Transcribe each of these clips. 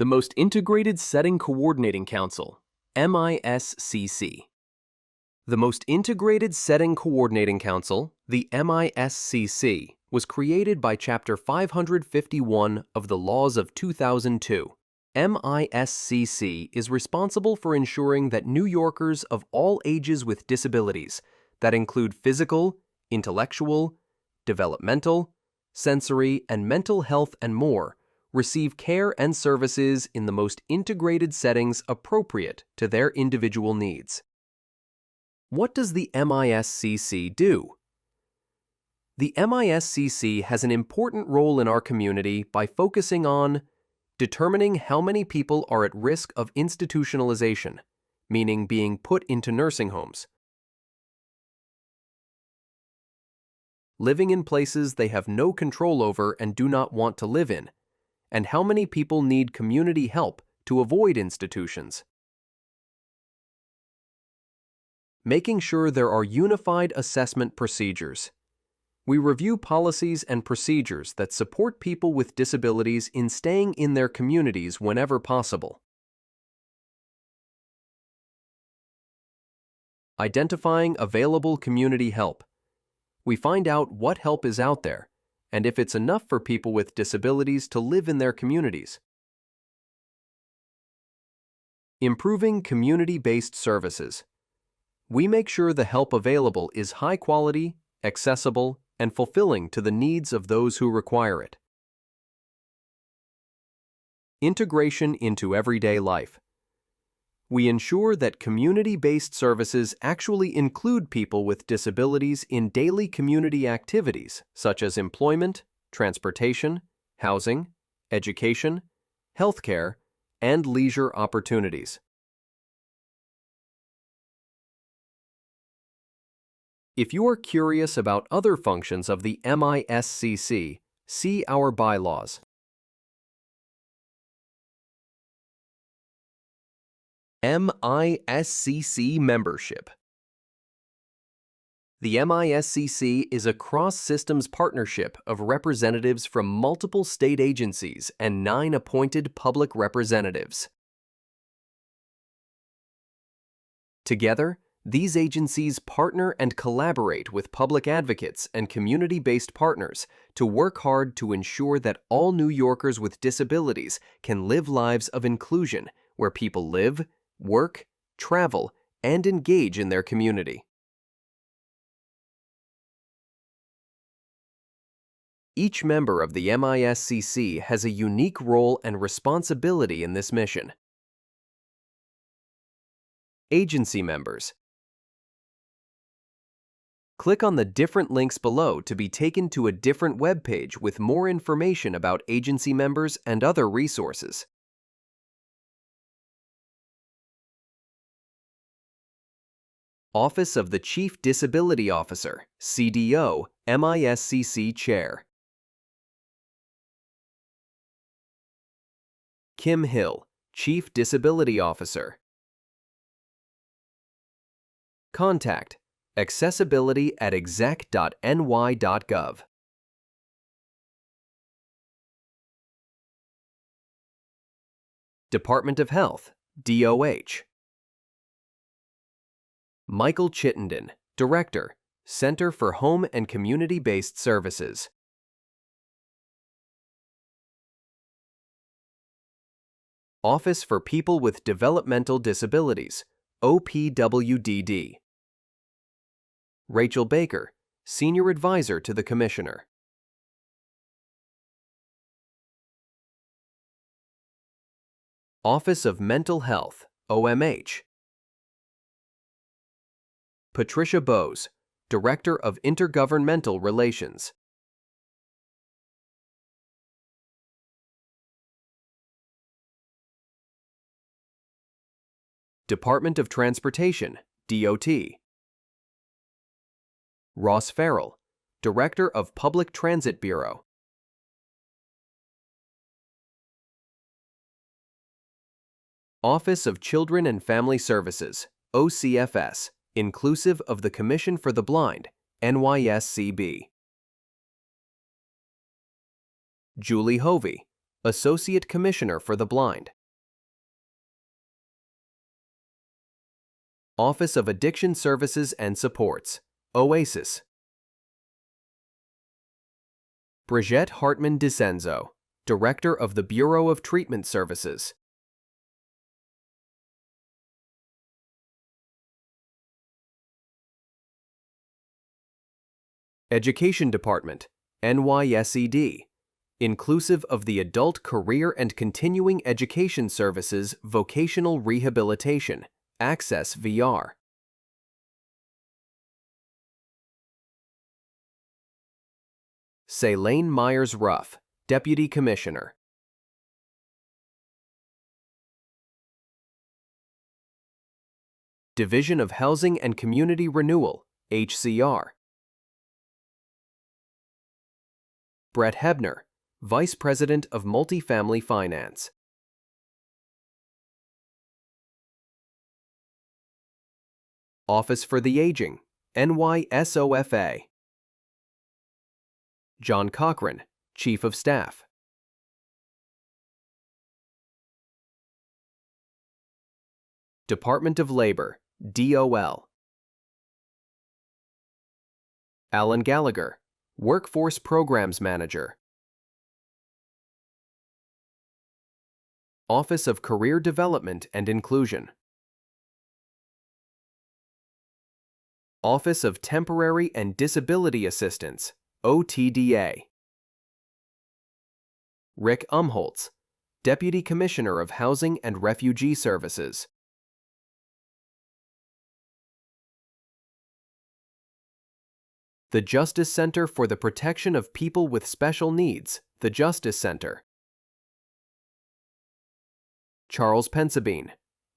The Most Integrated Setting Coordinating Council, MISCC. The Most Integrated Setting Coordinating Council, the MISCC, was created by Chapter 551 of the Laws of 2002. MISCC is responsible for ensuring that New Yorkers of all ages with disabilities, that include physical, intellectual, developmental, sensory, and mental health and more, receive care and services in the most integrated settings appropriate to their individual needs. What does the MISCC do? The MISCC has an important role in our community by focusing on determining how many people are at risk of institutionalization, meaning being put into nursing homes, living in places they have no control over and do not want to live in, and how many people need community help to avoid institutions. Making sure there are unified assessment procedures. We review policies and procedures that support people with disabilities in staying in their communities whenever possible. Identifying available community help. We find out what help is out there and if it's enough for people with disabilities to live in their communities. Improving community-based services. We make sure the help available is high quality, accessible, and fulfilling to the needs of those who require it. Integration into everyday life. We ensure that community-based services actually include people with disabilities in daily community activities such as employment, transportation, housing, education, healthcare, and leisure opportunities. If you are curious about other functions of the MISCC, see our bylaws. MISCC membership. The MISCC is a cross-systems partnership of representatives from multiple state agencies and 9 appointed public representatives. Together, these agencies partner and collaborate with public advocates and community-based partners to work hard to ensure that all New Yorkers with disabilities can live lives of inclusion where people live, work, travel, and engage in their community. Each member of the MISCC has a unique role and responsibility in this mission. Agency members. Click on the different links below to be taken to a different web page with more information about agency members and other resources. Office of the Chief Disability Officer, CDO, MISCC Chair. Kim Hill, Chief Disability Officer. Contact accessibility@exec.ny.gov. Department of Health, DOH. Michael Chittenden, Director, Center for Home and Community-Based Services. Office for People with Developmental Disabilities, OPWDD. Rachel Baker, Senior Advisor to the Commissioner. Office of Mental Health, OMH. Patricia Bowes, Director of Intergovernmental Relations. Department of Transportation, DOT. Ross Farrell, Director of Public Transit Bureau. Office of Children and Family Services, OCFS, inclusive of the Commission for the Blind, NYSCB. Julie Hovey, Associate Commissioner for the Blind. Office of Addiction Services and Supports, OASIS. Brigitte Hartman DiCenzo, Director of the Bureau of Treatment Services. Education Department, NYSED, inclusive of the Adult Career and Continuing Education Services Vocational Rehabilitation, Access VR. Celine Myers-Ruff, Deputy Commissioner. Division of Housing and Community Renewal, HCR. Brett Hebner, Vice President of Multifamily Finance. Office for the Aging, NYSOFA. John Cochran, Chief of Staff. Department of Labor, DOL. Alan Gallagher, Workforce Programs Manager. Office of Career Development and Inclusion. Office of Temporary and Disability Assistance, OTDA. Rick Umholtz, Deputy Commissioner of Housing and Refugee Services. The Justice Center for the Protection of People with Special Needs, the Justice Center. Charles Pensabene,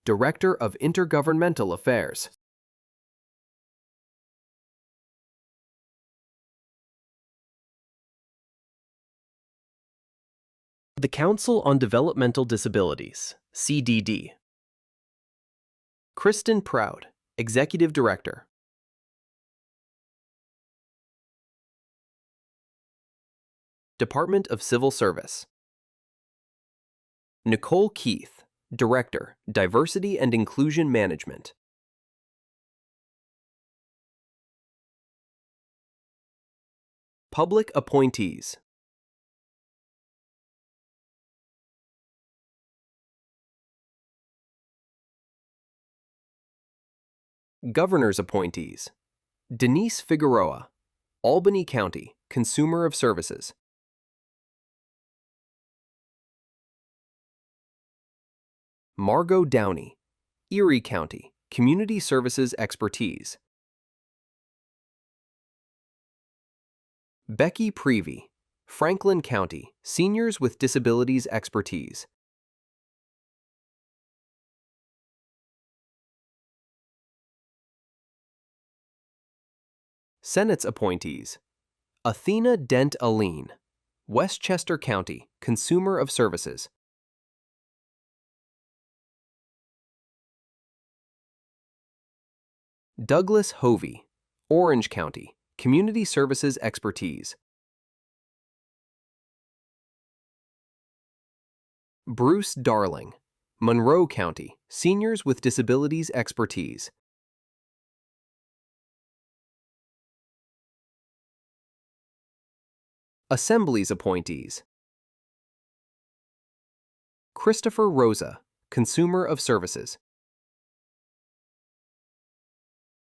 Director of Intergovernmental Affairs. The Council on Developmental Disabilities, CDD. Kristen Proud, Executive Director. Department of Civil Service. Nicole Keith, Director, Diversity and Inclusion Management. Public Appointees. Governor's Appointees. Denise Figueroa, Albany County, Consumer of Services. Margot Downey, Erie County, Community Services Expertise. Becky Prevey, Franklin County, Seniors with Disabilities Expertise. Senate's Appointees. Athena Dent Aline, Westchester County, Consumer of Services. Douglas Hovey, Orange County, Community Services Expertise. Bruce Darling, Monroe County, Seniors with Disabilities Expertise. Assembly's Appointees. Christopher Rosa, Consumer of Services.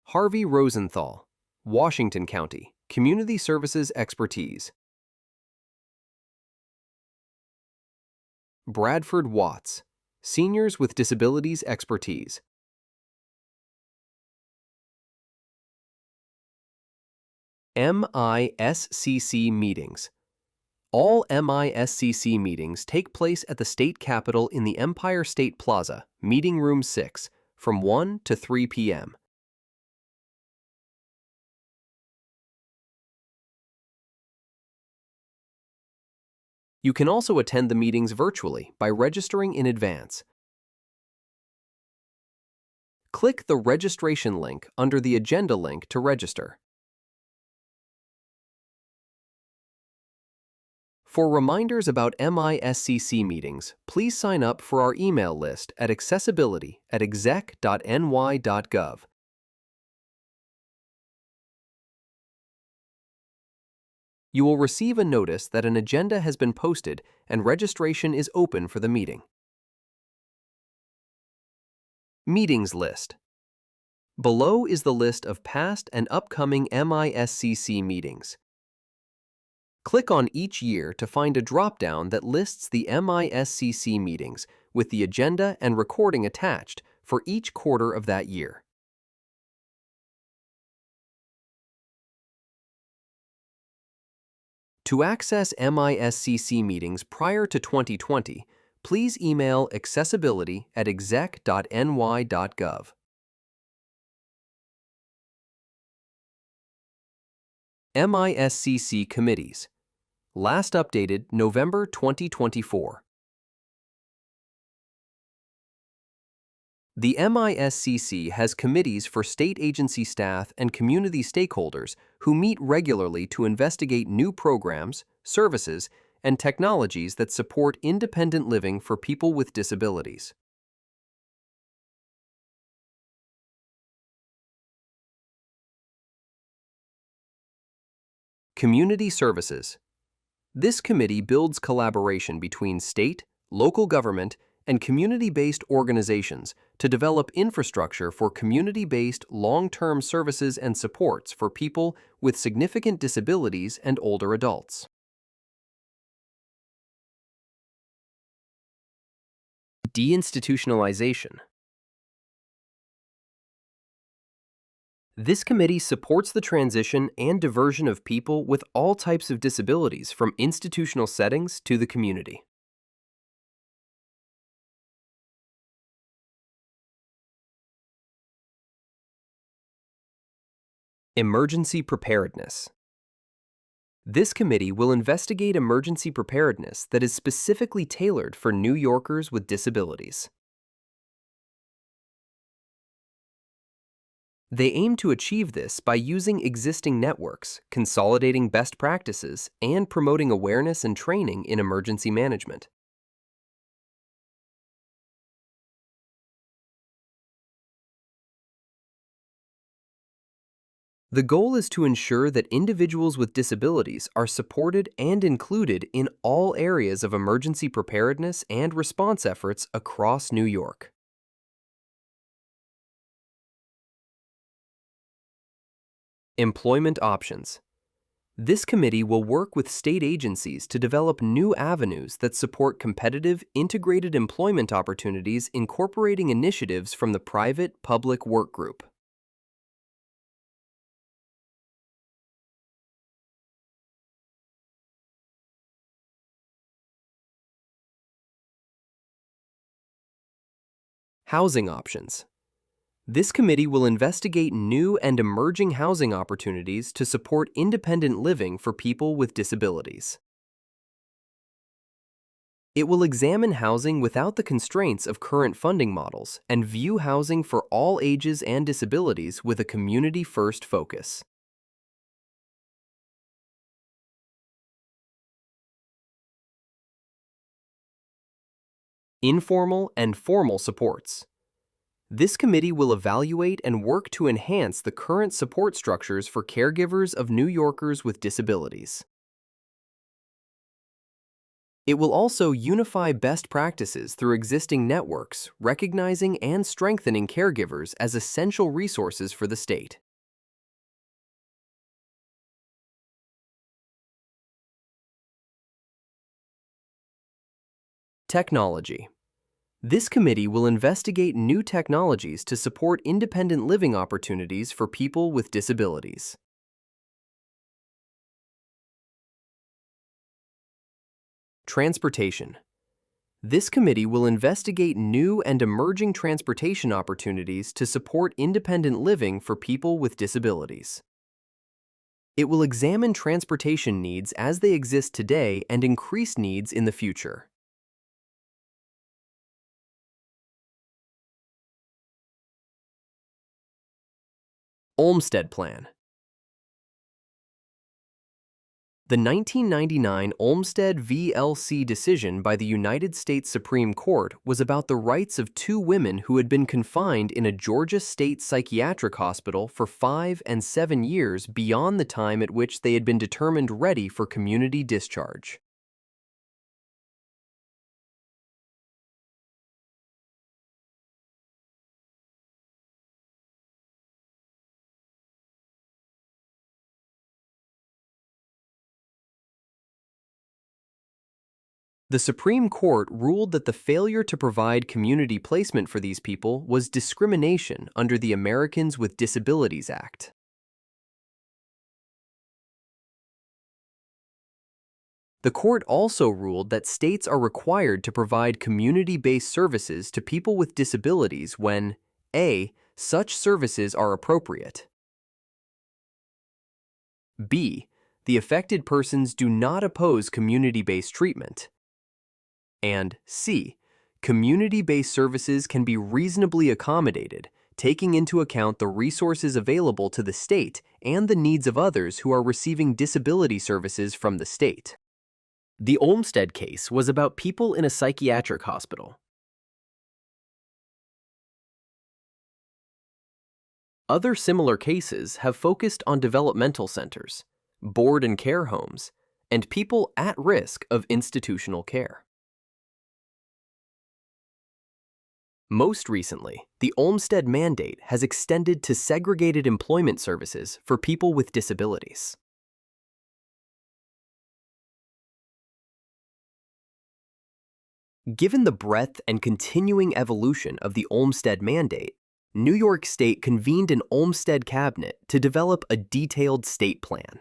Harvey Rosenthal, Washington County, Community Services Expertise. Bradford Watts, Seniors with Disabilities Expertise. MISCC Meetings. All MISCC meetings take place at the State Capitol in the Empire State Plaza, Meeting Room 6, from 1 to 3 p.m. You can also attend the meetings virtually by registering in advance. Click the registration link under the agenda link to register. For reminders about MISCC meetings, please sign up for our email list at accessibility@exec.ny.gov. You will receive a notice that an agenda has been posted and registration is open for the meeting. Meetings list. Below is the list of past and upcoming MISCC meetings. Click on each year to find a drop-down that lists the MISCC meetings with the agenda and recording attached for each quarter of that year. To access MISCC meetings prior to 2020, please email accessibility@exec.ny.gov. MISCC committees. Last updated November 2024. The MISCC has committees for state agency staff and community stakeholders who meet regularly to investigate new programs, services, and technologies that support independent living for people with disabilities. Community services. This committee builds collaboration between state, local government, and community-based organizations to develop infrastructure for community-based long-term services and supports for people with significant disabilities and older adults. Deinstitutionalization. This committee supports the transition and diversion of people with all types of disabilities from institutional settings to the community. Emergency preparedness. This committee will investigate emergency preparedness that is specifically tailored for New Yorkers with disabilities. They aim to achieve this by using existing networks, consolidating best practices, and promoting awareness and training in emergency management. The goal is to ensure that individuals with disabilities are supported and included in all areas of emergency preparedness and response efforts across New York. Employment options. This committee will work with state agencies to develop new avenues that support competitive, integrated employment opportunities incorporating initiatives from the private-public work group. Housing options. This committee will investigate new and emerging housing opportunities to support independent living for people with disabilities. It will examine housing without the constraints of current funding models and view housing for all ages and disabilities with a community-first focus. Informal and formal supports. This committee will evaluate and work to enhance the current support structures for caregivers of New Yorkers with disabilities. It will also unify best practices through existing networks, recognizing and strengthening caregivers as essential resources for the state. Technology. This committee will investigate new technologies to support independent living opportunities for people with disabilities. Transportation. This committee will investigate new and emerging transportation opportunities to support independent living for people with disabilities. It will examine transportation needs as they exist today and increased needs in the future. Olmsted Plan. The 1999 Olmstead v. LC decision by the United States Supreme Court was about the rights of two women who had been confined in a Georgia State Psychiatric Hospital for 5 and 7 years beyond the time at which they had been determined ready for community discharge. The Supreme Court ruled that the failure to provide community placement for these people was discrimination under the Americans with Disabilities Act. The court also ruled that states are required to provide community-based services to people with disabilities when A. Such services are appropriate, B. The affected persons do not oppose community-based treatment, and C. Community-based services can be reasonably accommodated, taking into account the resources available to the state and the needs of others who are receiving disability services from the state. The Olmstead case was about people in a psychiatric hospital. Other similar cases have focused on developmental centers, board and care homes, and people at risk of institutional care. Most recently, the Olmstead mandate has extended to segregated employment services for people with disabilities. Given the breadth and continuing evolution of the Olmstead mandate, New York State convened an Olmstead cabinet to develop a detailed state plan.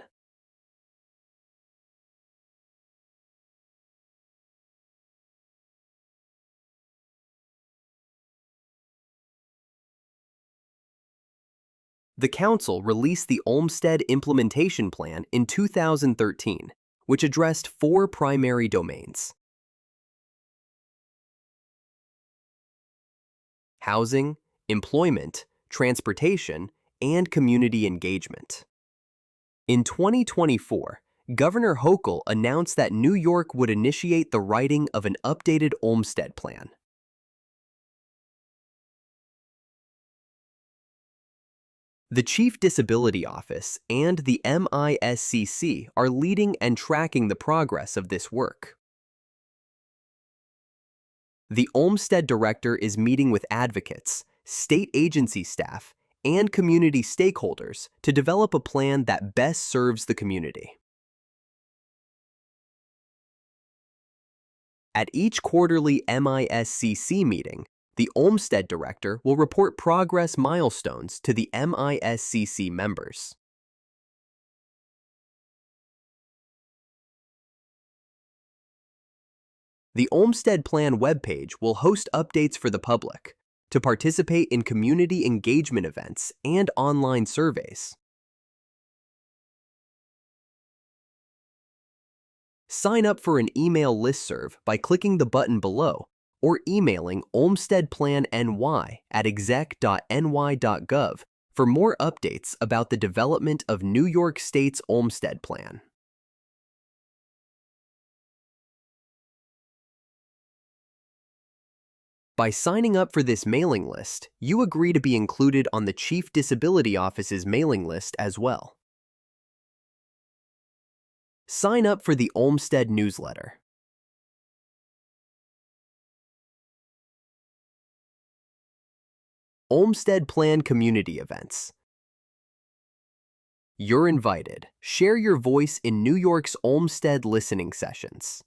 The Council released the Olmstead Implementation Plan in 2013, which addressed 4 primary domains: housing, employment, transportation, and community engagement. In 2024, Governor Hochul announced that New York would initiate the writing of an updated Olmstead Plan. The Chief Disability Office and the MISCC are leading and tracking the progress of this work. The Olmstead Director is meeting with advocates, state agency staff, and community stakeholders to develop a plan that best serves the community. At each quarterly MISCC meeting, the Olmstead Director will report progress milestones to the MISCC members. The Olmstead Plan webpage will host updates for the public to participate in community engagement events and online surveys. Sign up for an email listserv by clicking the button below or emailing olmsteadplan@exec.ny.gov for more updates about the development of New York State's Olmstead Plan. By signing up for this mailing list, you agree to be included on the Chief Disability Office's mailing list as well. Sign up for the Olmstead newsletter. Olmstead Plan community events. You're invited. Share your voice in New York's Olmstead listening sessions.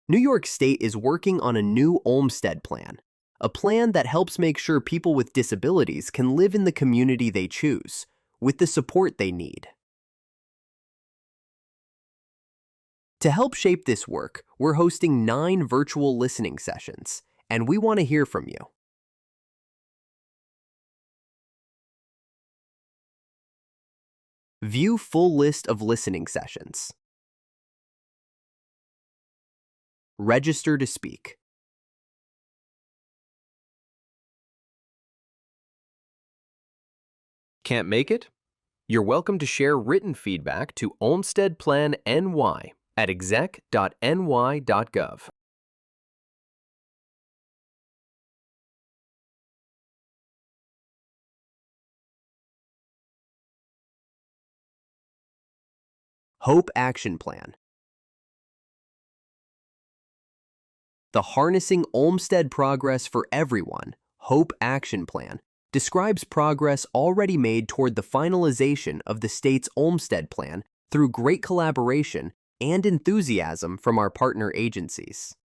New York State is working on a new Olmstead Plan, a plan that helps make sure people with disabilities can live in the community they choose, with the support they need. To help shape this work, we're hosting 9 virtual listening sessions, and we want to hear from you. View full list of listening sessions. Register to speak. Can't make it? You're welcome to share written feedback to Olmsted Plan NY at exec.ny.gov. HOPE Action Plan. The Harnessing Olmsted Progress for Everyone, HOPE Action Plan, describes progress already made toward the finalization of the state's Olmsted Plan through great collaboration and enthusiasm from our partner agencies.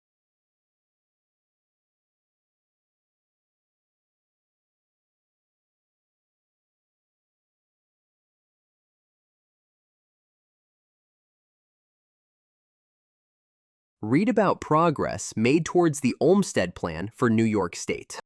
Read about progress made towards the Olmsted Plan for New York State.